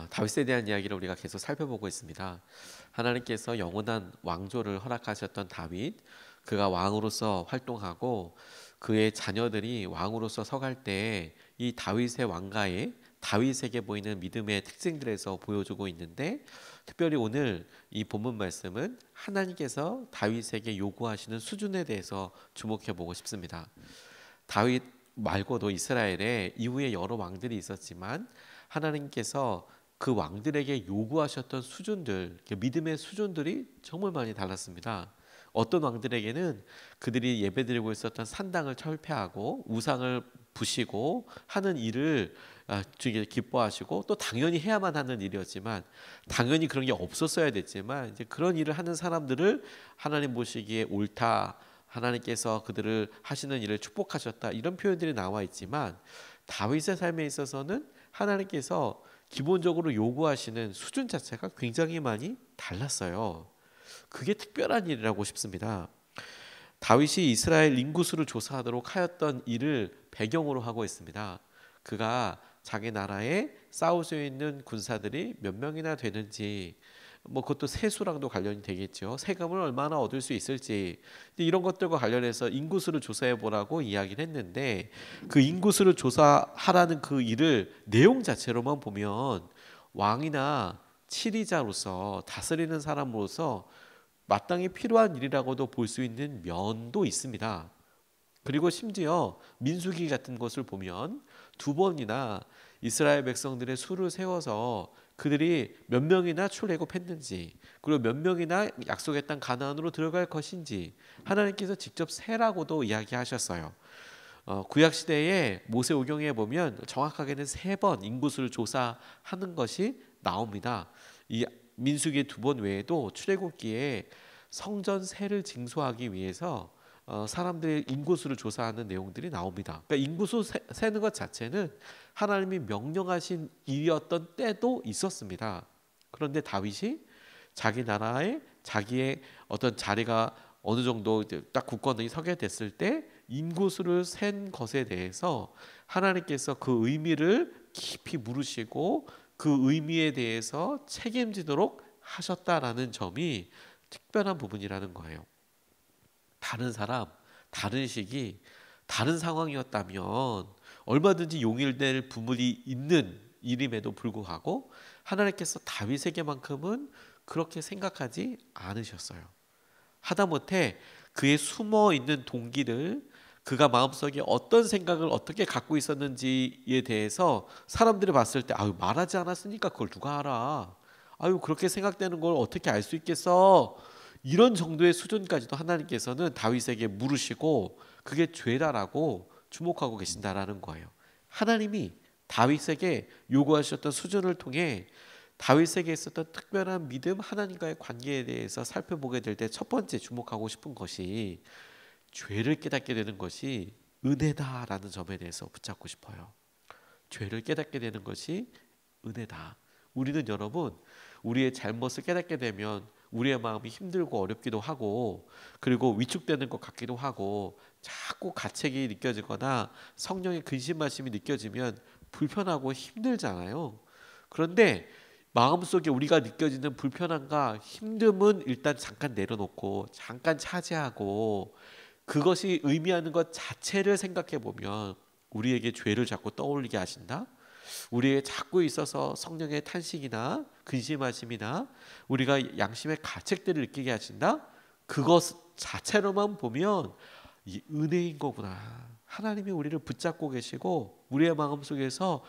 다윗에 대한 이야기를 우리가 계속 살펴보고 있습니다. 하나님께서 영원한 왕조를 허락하셨던 다윗, 그가 왕으로서 활동하고 그의 자녀들이 왕으로서 서갈 때 이 다윗의 왕가에 다윗에게 보이는 믿음의 특징들에서 보여주고 있는데, 특별히 오늘 이 본문 말씀은 하나님께서 다윗에게 요구하시는 수준에 대해서 주목해 보고 싶습니다. 다윗 말고도 이스라엘에 이후에 여러 왕들이 있었지만 하나님께서 그 왕들에게 요구하셨던 수준들, 믿음의 수준들이 정말 많이 달랐습니다. 어떤 왕들에게는 그들이 예배드리고 있었던 산당을 철폐하고 우상을 부시고 하는 일을 주께 기뻐하시고, 또 당연히 해야만 하는 일이었지만, 당연히 그런 게 없었어야 됐지만, 이제 그런 일을 하는 사람들을 하나님 보시기에 옳다, 하나님께서 그들을 하시는 일을 축복하셨다, 이런 표현들이 나와 있지만, 다윗의 삶에 있어서는 하나님께서 기본적으로 요구하시는 수준 자체가 굉장히 많이 달랐어요. 그게 특별한 일이라고 싶습니다. 다윗이 이스라엘 인구수를 조사하도록 하였던 일을 배경으로 하고 있습니다. 그가 자기 나라에 싸울 수 있는 군사들이 몇 명이나 되는지, 그것도 세수랑도 관련이 되겠죠. 세금을 얼마나 얻을 수 있을지, 이런 것들과 관련해서 인구수를 조사해 보라고 이야기를 했는데, 그 인구수를 조사하라는 그 일을 내용 자체로만 보면 왕이나 치리자로서, 다스리는 사람으로서 마땅히 필요한 일이라고도 볼 수 있는 면도 있습니다. 그리고 심지어 민수기 같은 것을 보면 두 번이나 이스라엘 백성들의 수를 세워서 그들이 몇 명이나 출애굽했는지, 그리고 몇 명이나 약속의 땅 가나안으로 들어갈 것인지 하나님께서 직접 세라고도 이야기하셨어요. 구약 시대에 모세오경에 보면 정확하게는 3번 인구수를 조사하는 것이 나옵니다. 이 민수기 2번 외에도 출애굽기에 성전 세를 징수하기 위해서 사람들의 인구수를 조사하는 내용들이 나옵니다. 그러니까 인구수 세는 것 자체는 하나님이 명령하신 일이었던 때도 있었습니다. 그런데 다윗이 자기 나라에 자기의 어떤 자리가 어느 정도 딱 굳건히 서게 됐을 때 인구수를 센 것에 대해서 하나님께서 그 의미를 깊이 물으시고 그 의미에 대해서 책임지도록 하셨다라는 점이 특별한 부분이라는 거예요. 다른 사람, 다른 시기, 다른 상황이었다면 얼마든지 용일될 부분이 있는 일임에도 불구하고 하나님께서 다윗에게만큼은 그렇게 생각하지 않으셨어요. 하다못해 그의 숨어있는 동기를, 그가 마음속에 어떤 생각을 어떻게 갖고 있었는지에 대해서 사람들이 봤을 때 말하지 않았으니까 그걸 누가 알아, 그렇게 생각되는 걸 어떻게 알 수 있겠어, 이런 정도의 수준까지도 하나님께서는 다윗에게 물으시고 그게 죄다라고 주목하고 계신다라는 거예요. 하나님이 다윗에게 요구하셨던 수준을 통해 다윗에게 있었던 특별한 믿음, 하나님과의 관계에 대해서 살펴보게 될 때 첫 번째 주목하고 싶은 것이 죄를 깨닫게 되는 것이 은혜다라는 점에 대해서 붙잡고 싶어요. 죄를 깨닫게 되는 것이 은혜다. 우리는 여러분, 우리의 잘못을 깨닫게 되면 우리의 마음이 힘들고 어렵기도 하고, 그리고 위축되는 것 같기도 하고, 자꾸 가책이 느껴지거나 성령의 근심하심이 느껴지면 불편하고 힘들잖아요. 그런데 마음속에 우리가 느껴지는 불편함과 힘듦은 일단 잠깐 내려놓고 잠깐 차지하고, 그것이 의미하는 것 자체를 생각해 보면 우리에게 죄를 자꾸 떠올리게 하신다. 우리의 자꾸 있어서 성령의 탄식이나 근심하심이나 우리가 양심의 가책들을 느끼게 하신다. 그것 자체로만 보면 이 은혜인 거구나. 하나님이 우리를 붙잡고 계시고 우리의 마음속에서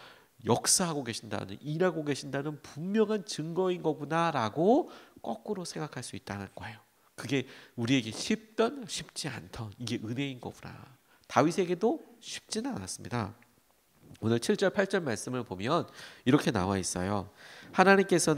역사하고 계신다는, 일하고 계신다는 분명한 증거인 거구나라고 거꾸로 생각할 수 있다는 거예요. 그게 우리에게 쉽던 쉽지 않던 이게 은혜인 거구나. 다윗에게도 쉽지는 않았습니다. 오늘 7절 8절 말씀을 보면 이렇게 나와 있어요. 하나님께서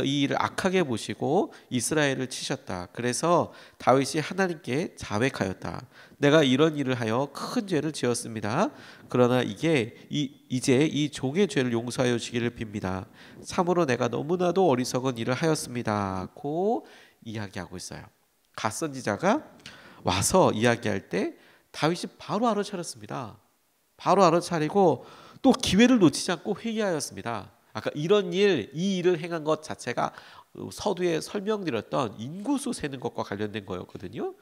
이 일을 악하게 보시고 이스라엘을 치셨다. 그래서 다윗이 하나님께 자백하였다. 내가 이런 일을 하여 큰 죄를 지었습니다. 그러나 이제 이 종의 죄를 용서하여 주기를 빕니다. 참으로 내가 너무나도 어리석은 일을 하였습니다. 고 이야기하고 있어요. 갓선지자가 와서 이야기할 때 다윗이 바로 알아차렸습니다. 바로 알아차리고 또 기회를 놓치지 않고 회개하였습니다. 아까 이 일을 행한 것 자체가 서두에 설명드렸던 인구수 세는 것과 관련된 거였거든요.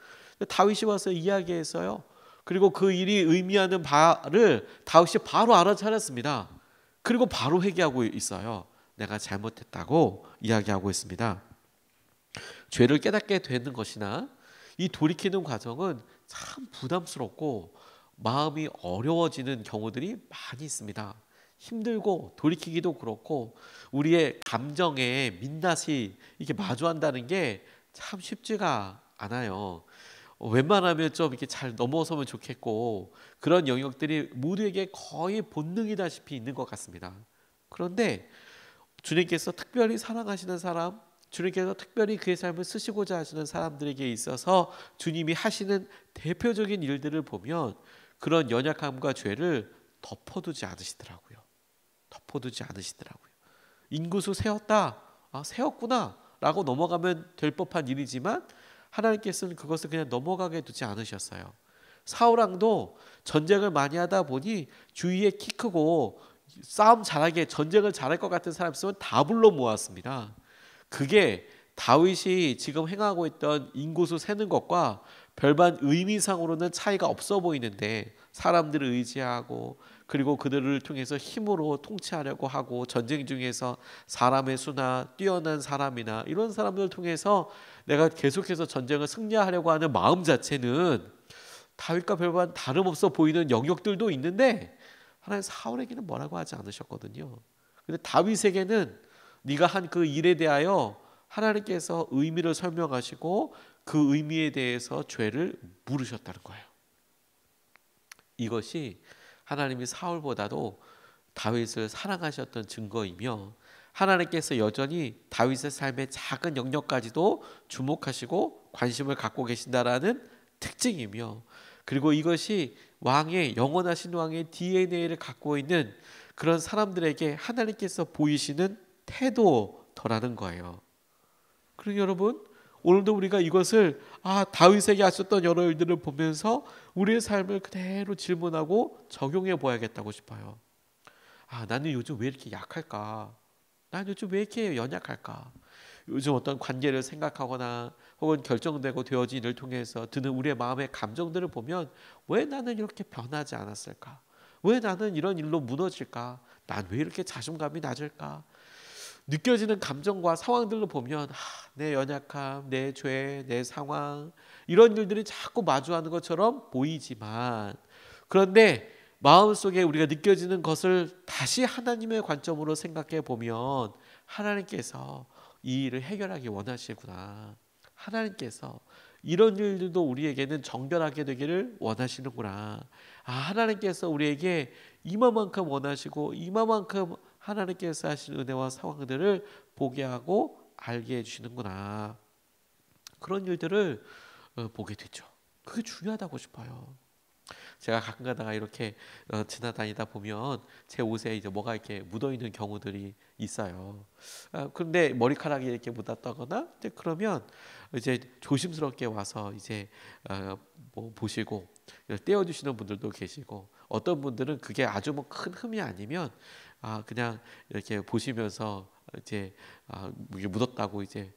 다윗이 와서 이야기했어요. 그리고 그 일이 의미하는 바를 다윗이 바로 알아차렸습니다. 그리고 바로 회개하고 있어요. 내가 잘못했다고 이야기하고 있습니다. 죄를 깨닫게 되는 것이나 이 돌이키는 과정은 참 부담스럽고 마음이 어려워지는 경우들이 많이 있습니다. 힘들고 돌이키기도 그렇고 우리의 감정의 민낯이 이게 마주한다는 게 참 쉽지가 않아요. 웬만하면 좀 이렇게 잘 넘어서면 좋겠고 그런 영역들이 모두에게 거의 본능이다시피 있는 것 같습니다. 그런데 주님께서 특별히 사랑하시는 사람, 주님께서 특별히 그의 삶을 쓰시고자 하시는 사람들에게 있어서 주님이 하시는 대표적인 일들을 보면 그런 연약함과 죄를 덮어두지 않으시더라고요. 덮어두지 않으시더라고요. 인구수 세웠다. 세웠구나 라고 넘어가면 될 법한 일이지만 하나님께서는 그것을 그냥 넘어가게 두지 않으셨어요. 사울왕도 전쟁을 많이 하다 보니 주위에 키 크고 싸움 잘하게 전쟁을 잘할 것 같은 사람 있으면 다 불러 모았습니다. 그게 다윗이 지금 행하고 있던 인구수 세는 것과 별반 의미상으로는 차이가 없어 보이는데 사람들을 의지하고 그리고 그들을 통해서 힘으로 통치하려고 하고 전쟁 중에서 사람의 수나 뛰어난 사람이나 이런 사람들을 통해서 내가 계속해서 전쟁을 승리하려고 하는 마음 자체는 다윗과 별반 다름없어 보이는 영역들도 있는데 하나님 사울에게는 뭐라고 하지 않으셨거든요. 근데 다윗에게는 네가 한 그 일에 대하여 하나님께서 의미를 설명하시고 그 의미에 대해서 죄를 물으셨다는 거예요. 이것이 하나님이 사울보다도 다윗을 사랑하셨던 증거이며 하나님께서 여전히 다윗의 삶의 작은 영역까지도 주목하시고 관심을 갖고 계신다라는 특징이며 그리고 이것이 영원하신 왕의 DNA를 갖고 있는 그런 사람들에게 하나님께서 보이시는 태도더라는 거예요. 그러니 여러분 오늘도 우리가 이것을 다윗에게 하셨던 여러 일들을 보면서 우리의 삶을 그대로 질문하고 적용해 보아야겠다고 싶어요. 나는 요즘 왜 이렇게 약할까? 나는 요즘 왜 이렇게 연약할까? 요즘 어떤 관계를 생각하거나 혹은 결정되고 되어진 일을 통해서 드는 우리의 마음의 감정들을 보면 왜 나는 이렇게 변하지 않았을까? 왜 나는 이런 일로 무너질까? 난 왜 이렇게 자존감이 낮을까? 느껴지는 감정과 상황들로 보면 내 연약함, 내 죄, 내 상황 이런 일들이 자꾸 마주하는 것처럼 보이지만 그런데 마음속에 우리가 느껴지는 것을 다시 하나님의 관점으로 생각해 보면 하나님께서 이 일을 해결하기 원하시구나. 하나님께서 이런 일들도 우리에게는 정결하게 되기를 원하시는구나. 하나님께서 우리에게 이만큼 원하시고 이만큼 하나님께서 하신 은혜와 상황들을 보게 하고 알게 해주시는구나. 그런 일들을 보게 되죠. 그게 중요하다고 싶어요. 제가 가끔 가다가 이렇게 지나다니다 보면 제 옷에 이제 뭐가 이렇게 묻어 있는 경우들이 있어요. 그런데 머리카락이 이렇게 묻었다거나 이제 그러면 이제 조심스럽게 와서 이제 뭐 보시고 떼어주시는 분들도 계시고 어떤 분들은 그게 아주 뭐 큰 흠이 아니면 그냥 이렇게 보시면서 이제 이게 묻었다고 이제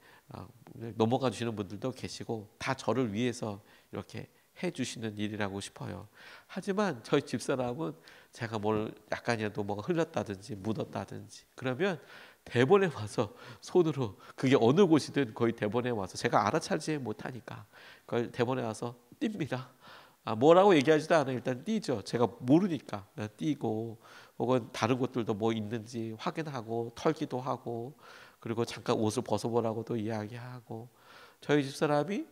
넘어가 주시는 분들도 계시고 다 저를 위해서 이렇게 해주시는 일이라고 싶어요. 하지만 저희 집사람은 제가 뭘 약간이라도 뭐가 흘렀다든지 묻었다든지 그러면 대본에 와서 손으로 그게 어느 곳이든 거의 대본에 와서 제가 알아차리지 못하니까 그걸 대본에 와서 띱니다. 뭐라고 얘기하지도 않아요. 일단 띄죠. 제가 모르니까 띄고 혹은 다른 곳들도 뭐 있는지 확인하고 털기도 하고 그리고 잠깐 옷을 벗어보라고도 이야기하고 저희 집사람이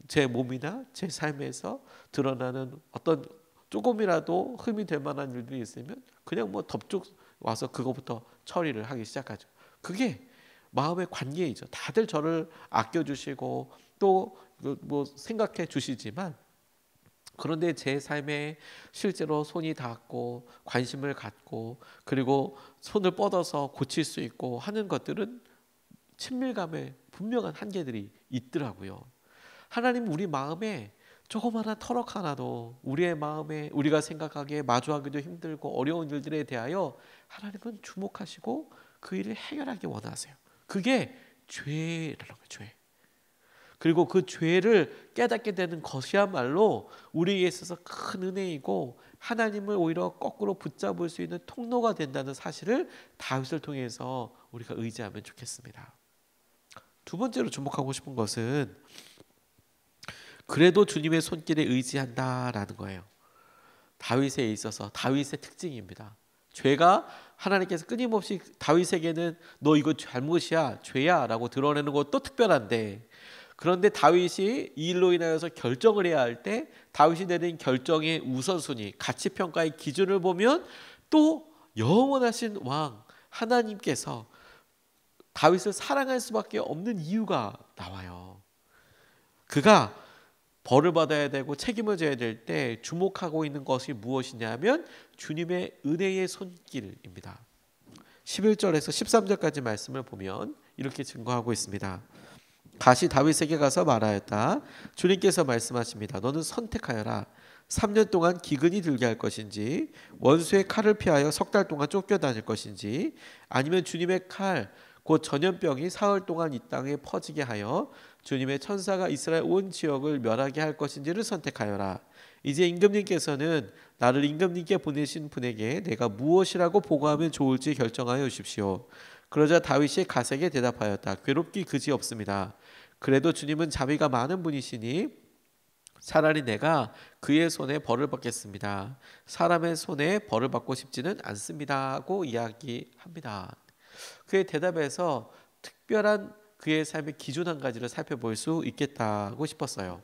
제 몸이나 제 삶에서 드러나는 어떤 조금이라도 흠이 될 만한 일들이 있으면 그냥 뭐 덥죽 와서 그거부터 처리를 하기 시작하죠. 그게 마음의 관계이죠. 다들 저를 아껴주시고 또 뭐 생각해 주시지만 그런데 제 삶에 실제로 손이 닿고 관심을 갖고 그리고 손을 뻗어서 고칠 수 있고 하는 것들은 친밀감의 분명한 한계들이 있더라고요. 하나님 우리 마음에 조그마한 터럭 하나도 우리의 마음에 우리가 생각하기에 마주하기도 힘들고 어려운 일들에 대하여 하나님은 주목하시고 그 일을 해결하기 원하세요. 그게 죄라는 거예요. 죄. 그리고 그 죄를 깨닫게 되는 것이야말로 우리에게 있어서 큰 은혜이고 하나님을 오히려 거꾸로 붙잡을 수 있는 통로가 된다는 사실을 다윗을 통해서 우리가 의지하면 좋겠습니다. 두 번째로 주목하고 싶은 것은 그래도 주님의 손길에 의지한다라는 거예요. 다윗에 있어서 다윗의 특징입니다. 죄가 하나님께서 끊임없이 다윗에게는 너 이거 잘못이야, 죄야 라고 드러내는 것도 특별한데, 그런데 다윗이 이 일로 인하여서 결정을 해야 할 때 다윗이 내린 결정의 우선순위, 가치평가의 기준을 보면 또 영원하신 왕 하나님께서 다윗을 사랑할 수밖에 없는 이유가 나와요. 그가 벌을 받아야 되고 책임을 져야 될 때 주목하고 있는 것이 무엇이냐면 주님의 은혜의 손길입니다. 11절에서 13절까지 말씀을 보면 이렇게 증거하고 있습니다. 다시 다윗에게 가서 말하였다. 주님께서 말씀하십니다. 너는 선택하여라. 3년 동안 기근이 들게 할 것인지 원수의 칼을 피하여 석 달 동안 쫓겨다닐 것인지 아니면 주님의 칼 곧 전염병이 사흘 동안 이 땅에 퍼지게 하여 주님의 천사가 이스라엘 온 지역을 멸하게 할 것인지를 선택하여라. 이제 임금님께서는 나를 임금님께 보내신 분에게 내가 무엇이라고 보고하면 좋을지 결정하여 주십시오. 그러자 다윗이 갓에게 대답하였다. 괴롭기 그지없습니다. 그래도 주님은 자비가 많은 분이시니 차라리 내가 그의 손에 벌을 받겠습니다. 사람의 손에 벌을 받고 싶지는 않습니다 하고 이야기합니다. 그의 대답에서 특별한 그의 삶의 기준 한 가지를 살펴볼 수 있겠다고 싶었어요.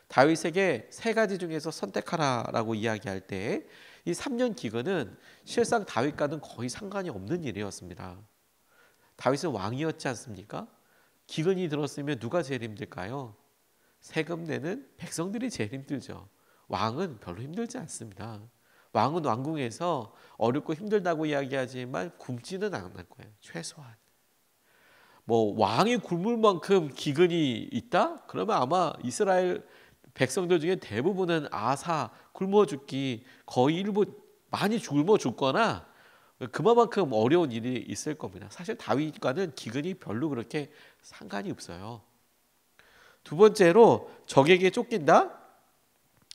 다윗에게 세 가지 중에서 선택하라라고 이야기할 때 이 3년 기근은 실상 다윗과는 거의 상관이 없는 일이었습니다. 다윗은 왕이었지 않습니까? 기근이 들었으면 누가 제일 힘들까요? 세금 내는 백성들이 제일 힘들죠. 왕은 별로 힘들지 않습니다. 왕은 왕궁에서 어렵고 힘들다고 이야기하지만 굶지는 않을 거예요. 최소한. 뭐 왕이 굶을 만큼 기근이 있다? 그러면 아마 이스라엘 백성들 중에 대부분은 아사 굶어 죽기 거의 일부 많이 굶어 죽거나 그만큼 어려운 일이 있을 겁니다. 사실 다윗과는 기근이 별로 그렇게 상관이 없어요. 두 번째로 적에게 쫓긴다?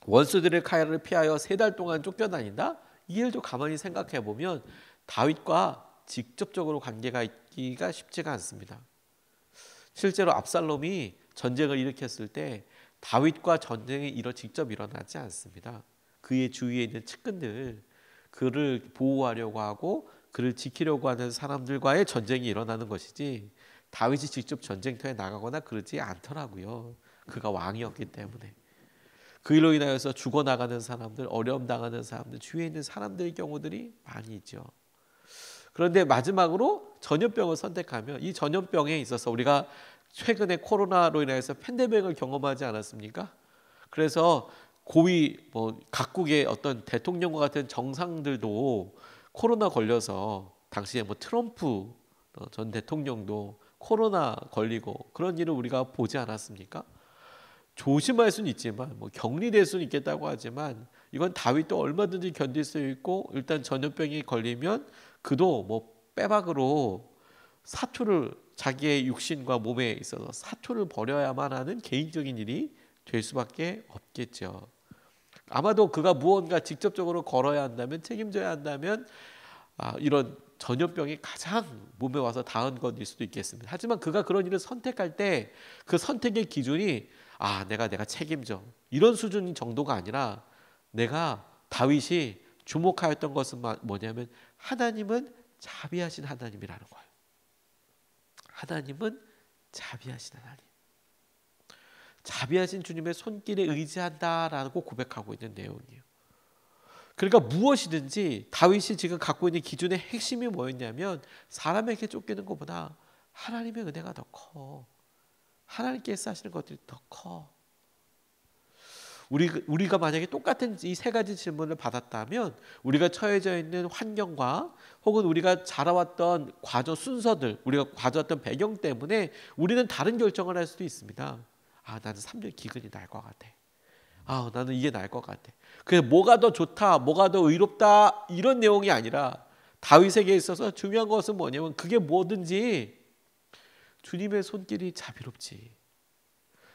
원수들의 칼을 피하여 3달 동안 쫓겨다닌다? 이 일도 가만히 생각해 보면 다윗과 직접적으로 관계가 있기가 쉽지가 않습니다. 실제로 압살롬이 전쟁을 일으켰을 때 다윗과 전쟁이 직접 일어나지 않습니다. 그의 주위에 있는 측근들, 그를 보호하려고 하고 그를 지키려고 하는 사람들과의 전쟁이 일어나는 것이지 다윗이 직접 전쟁터에 나가거나 그러지 않더라고요. 그가 왕이었기 때문에. 그 일로 인하여서 죽어나가는 사람들, 어려움 당하는 사람들, 주위에 있는 사람들의 경우들이 많이 있죠. 그런데 마지막으로 전염병을 선택하면 이 전염병에 있어서 우리가 최근에 코로나로 인해서 팬데믹을 경험하지 않았습니까? 그래서 고위 각국의 어떤 대통령과 같은 정상들도 코로나 걸려서 당시에 트럼프 전 대통령도 코로나 걸리고 그런 일을 우리가 보지 않았습니까? 조심할 수는 있지만 격리될 수는 있겠다고 하지만 이건 다윗도 얼마든지 견딜 수 있고 일단 전염병이 걸리면 그도 빼박으로 사투를 자기의 육신과 몸에 있어서 사투를 벌여야만 하는 개인적인 일이 될 수밖에 없겠죠. 아마도 그가 무언가 직접적으로 걸어야 한다면 책임져야 한다면 이런 전염병이 가장 몸에 와서 닿은 것일 수도 있겠습니다. 하지만 그가 그런 일을 선택할 때 그 선택의 기준이 내가 책임져 이런 수준 정도가 아니라 내가 다윗이 주목하였던 것은 뭐냐면 하나님은 자비하신 하나님이라는 거예요. 하나님은 자비하신 하나님. 자비하신 주님의 손길에 의지한다라고 고백하고 있는 내용이에요. 그러니까 무엇이든지 다윗이 지금 갖고 있는 기준의 핵심이 뭐였냐면 사람에게 쫓기는 것보다 하나님의 은혜가 더 커. 하나님께서 하시는 것들이 더 커. 우리가 만약에 똑같은 이 세 가지 질문을 받았다면 우리가 처해져 있는 환경과 혹은 우리가 자라왔던 과정 순서들, 우리가 가져왔던 배경 때문에 우리는 다른 결정을 할 수도 있습니다. 나는 3년 기근이 날 것 같아. 나는 이게 날 것 같아. 그래서 뭐가 더 좋다, 뭐가 더 의롭다 이런 내용이 아니라 다윗에게 있어서 중요한 것은 뭐냐면 그게 뭐든지 주님의 손길이 자비롭지.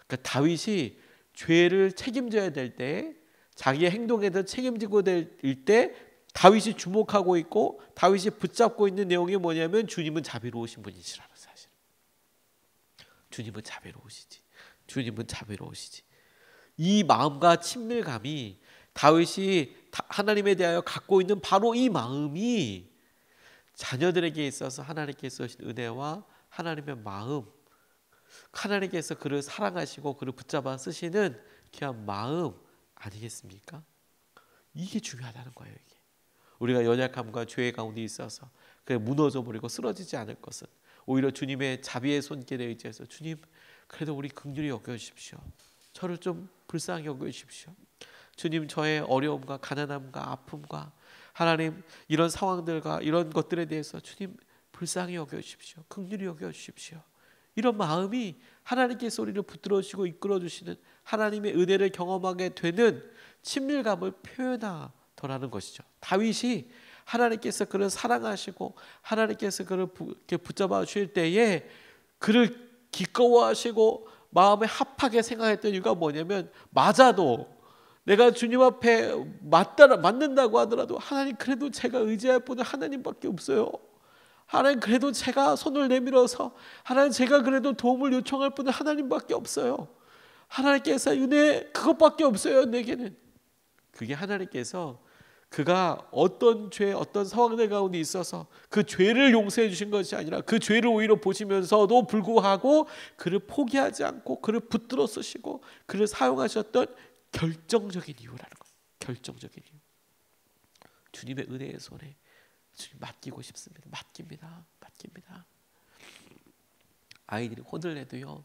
그러니까 다윗이 죄를 책임져야 될 때, 자기의 행동에 대해서 책임지고 될 때 다윗이 주목하고 있고 다윗이 붙잡고 있는 내용이 뭐냐면 주님은 자비로우신 분이시라는 사실. 주님은 자비로우시지. 주님은 자비로우시지. 이 마음과 친밀감이 다윗이 하나님에 대하여 갖고 있는 바로 이 마음이 자녀들에게 있어서 하나님께서 주신 은혜와 하나님의 마음, 하나님께서 그를 사랑하시고 그를 붙잡아 쓰시는 귀한 마음 아니겠습니까? 이게 중요하다는 거예요. 이게. 우리가 연약함과 죄의 가운데 있어서 무너져 버리고 쓰러지지 않을 것은 오히려 주님의 자비의 손길에 의지해서 주님 그래도 우리 긍휼히 여겨주십시오. 저를 좀 불쌍히 여겨주십시오. 주님 저의 어려움과 가난함과 아픔과 하나님 이런 상황들과 이런 것들에 대해서 주님 불쌍히 여겨주십시오. 긍휼히 여겨주십시오. 이런 마음이 하나님께서 우리를 붙들어주시고 이끌어주시는 하나님의 은혜를 경험하게 되는 친밀감을 표현하더라는 것이죠. 다윗이 하나님께서 그를 사랑하시고 하나님께서 그를 붙잡아 주실 때에 그를 기꺼워하시고 마음에 합하게 생각했던 이유가 뭐냐면 맞아도 내가 주님 앞에 맞는다고 하더라도 하나님 그래도 제가 의지할 분은 하나님밖에 없어요. 하나님 그래도 제가 손을 내밀어서 하나님 제가 그래도 도움을 요청할 분은 하나님밖에 없어요. 하나님께서 은혜 그것밖에 없어요. 내게는. 그게 하나님께서 그가 어떤 죄 어떤 상황들 가운데 있어서 그 죄를 용서해 주신 것이 아니라 그 죄를 오히려 보시면서도 불구하고 그를 포기하지 않고 그를 붙들어 쓰시고 그를 사용하셨던 결정적인 이유라는 거예요. 결정적인 이유. 주님의 은혜의 손에 주님 맡기고 싶습니다. 맡깁니다. 아이들이 혼을 내도요.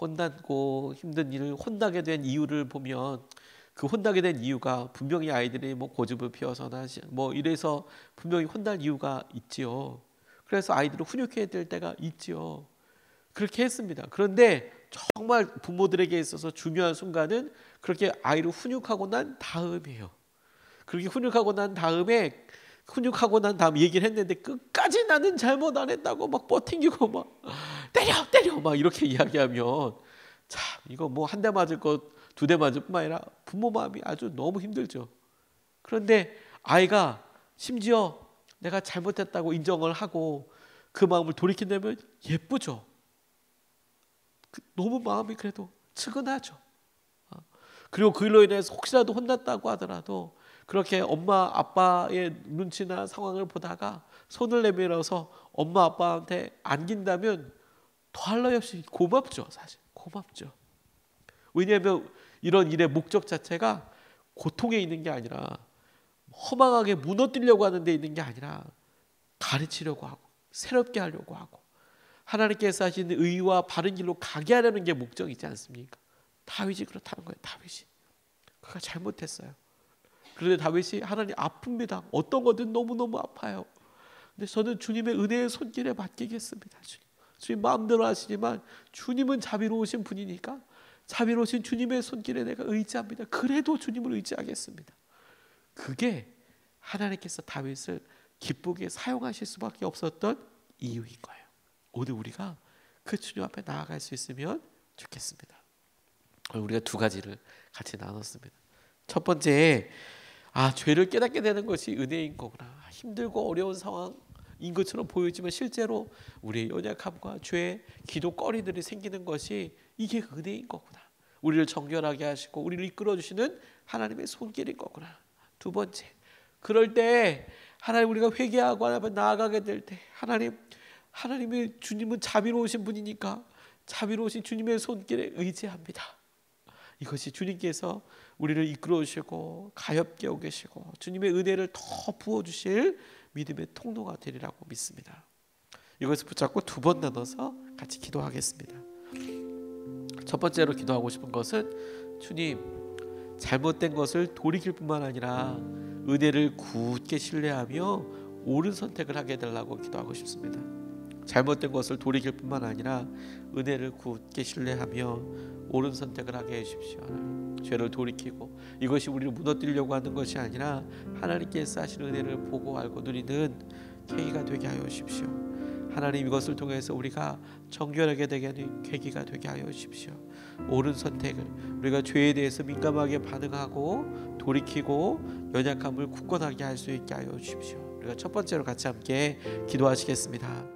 혼나고 힘든 일을 혼나게 된 이유를 보면 그 혼나게 된 이유가 분명히 아이들이 뭐 고집을 피워서나 뭐 이래서 분명히 혼날 이유가 있지요. 그래서 아이들을 훈육해야 될 때가 있지요. 그렇게 했습니다. 그런데 정말 부모들에게 있어서 중요한 순간은 그렇게 아이를 훈육하고 난 다음이에요. 그렇게 훈육하고 난 다음에 얘기를 했는데 끝까지 나는 잘못 안 했다고 막 버팅기고 막 때려 막 이렇게 이야기하면 참 이거 뭐 한 대 맞을 것 두 대 맞을 뿐만 아니라 부모 마음이 아주 너무 힘들죠. 그런데 아이가 심지어 내가 잘못했다고 인정을 하고 그 마음을 돌이킨다면 예쁘죠. 너무 마음이 그래도 측은하죠. 그리고 그일로 인해서 혹시라도 혼났다고 하더라도 그렇게 엄마 아빠의 눈치나 상황을 보다가 손을 내밀어서 엄마 아빠한테 안긴다면 더할 나위 없이 고맙죠. 사실 고맙죠. 왜냐하면 이런 일의 목적 자체가 고통에 있는 게 아니라 허망하게 무너뜨리려고 하는 데 있는 게 아니라 가르치려고 하고 새롭게 하려고 하고 하나님께서 하시는 의와 바른 길로 가게 하려는 게 목적이지 않습니까? 다윗이 그렇다는 거예요. 다윗이 그가 잘못했어요. 그런데 다윗이 하나님 아픕니다. 어떤 거든 너무너무 아파요. 근데 저는 주님의 은혜의 손길에 맡기겠습니다. 주님 마음대로 하시지만 주님은 자비로우신 분이니까 자비로우신 주님의 손길에 내가 의지합니다. 그래도 주님을 의지하겠습니다. 그게 하나님께서 다윗을 기쁘게 사용하실 수밖에 없었던 이유인 거예요. 오늘 우리가 그 주님 앞에 나아갈 수 있으면 좋겠습니다. 우리가 두 가지를 같이 나눴습니다. 첫 번째, 죄를 깨닫게 되는 것이 은혜인 거구나. 힘들고 어려운 상황인 것처럼 보이지만 실제로 우리의 연약함과 죄, 기도거리들이 생기는 것이 이게 은혜인 거구나. 우리를 정결하게 하시고 우리를 이끌어주시는 하나님의 손길인 거구나. 두 번째, 그럴 때 하나님 우리가 회개하고 하나님 나아가게 될 때 하나님의 주님은 자비로우신 분이니까 자비로우신 주님의 손길에 의지합니다. 이것이 주님께서 우리를 이끌어주시고 가엾게 하고 계시고 주님의 은혜를 더 부어주실 믿음의 통로가 되리라고 믿습니다. 이것을 붙잡고 두 번 나눠서 같이 기도하겠습니다. 첫 번째로 기도하고 싶은 것은 주님 잘못된 것을 돌이킬 뿐만 아니라 은혜를 굳게 신뢰하며 옳은 선택을 하게 해달라고 기도하고 싶습니다. 잘못된 것을 돌이킬 뿐만 아니라 은혜를 굳게 신뢰하며 옳은 선택을 하게 해주십시오. 하나님, 죄를 돌이키고 이것이 우리를 무너뜨리려고 하는 것이 아니라 하나님께서 하신 은혜를 보고 알고 누리는 계기가 되게 하여 주십시오. 하나님, 이것을 통해서 우리가 정결하게 되게 하는 계기가 되게 하여 주십시오. 옳은 선택을, 우리가 죄에 대해서 민감하게 반응하고 돌이키고 연약함을 굳건하게 할 수 있게 하여 주십시오. 우리가 첫 번째로 같이 함께 기도하시겠습니다.